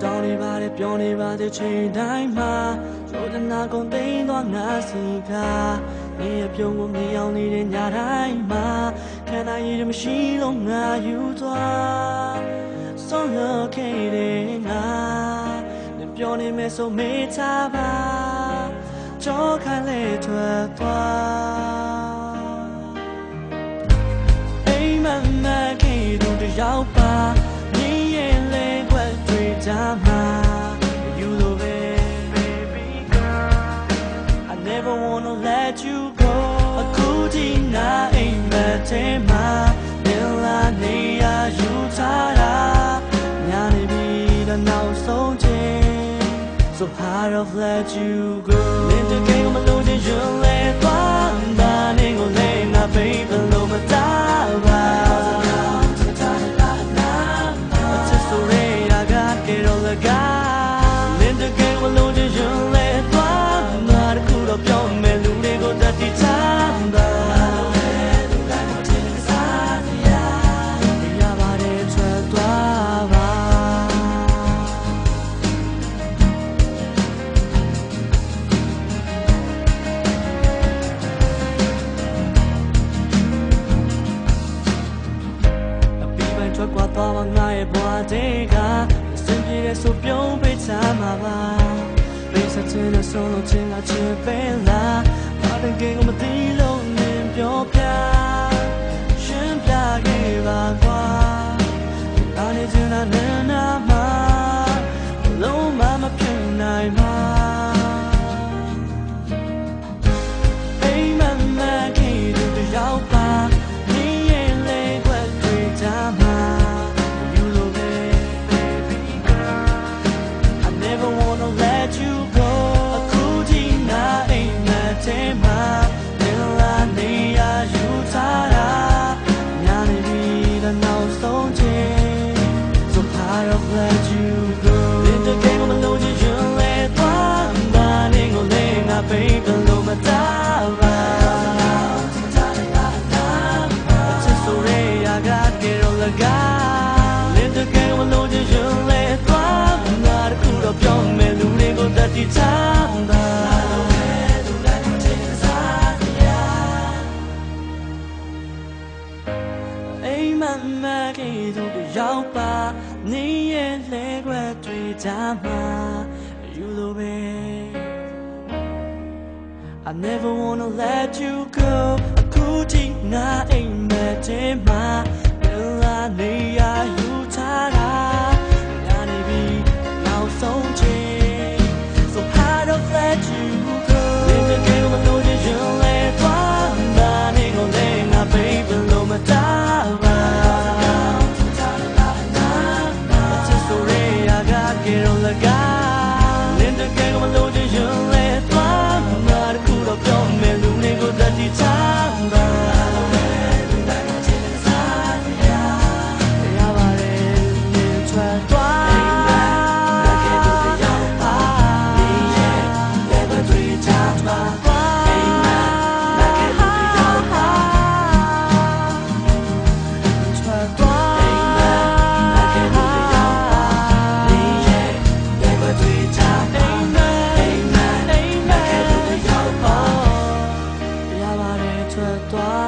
တောင်းနေပါတယ်ပြောနေပါတယ်ချိန်တိုင်းမှာရိုးတနာကုန်သိမ်းသွားငါစီကနေရပြုံးကိုမြင်အောင်နေတဲ့ညတိုင်းမှာခံနိုင်ရမရှိလို့ငါယူသွားဆုံးရခဲ့တဲ့ငါနဲ့ပြောနေမယ်ဆိုမေးချပါကြောခိုင်းလေထွက်သွားအိမ်မမခဲ့သူတယောက်ပါမြင်ရင်လေခွက်တွေ့ကြမှာ You love it baby girl I never wanna let you go အခုဒီနာအိမ်မထဲမှာမြင်လာနေရယူထားတာညာနေပြီတဲ့နောက်ဆုံးချိန် So hard of let you go လင်းတဲ့ကိန်းကိုမလို့ချင်ရင်လဲသွားတာနေကိုလဲငါ baby လို့မတားပါထွက်ကွာသွားမှငါရဲ့ဘဝတွေကစင်ပြေတဲ့ဆိုပြုံးပေးချမှာပါပေးစတဲ့ဆုံးလို့ချင်းလာချစ်ပဲလားဘာတကယ်ကိုမသိလို့နင်ပြောပြရှင်းပြခဲ့ပါကွာဒါနဲ့ချင်တာနဲ့နာမှာလုံးမမဖြစ်နိုင်မှာအိမ်မမခဲ့သူတယောက်ပါနေရင်လေခွက်တွေ့ကြမှာLet you go. In the game of melody, you let one burning on the baby, no matter. Just so I got get on the guy. In the game of melody, you let one not cool up your melody, go that the time. Maggie to the Yaupa, near Legua Tritama, you love it. I never wanna let you go. A cootie, not a matema, Melania, you tada, Yanibi, now so change. So hard of let you go. In the game of no you let one, running on a baby, no matter. Toi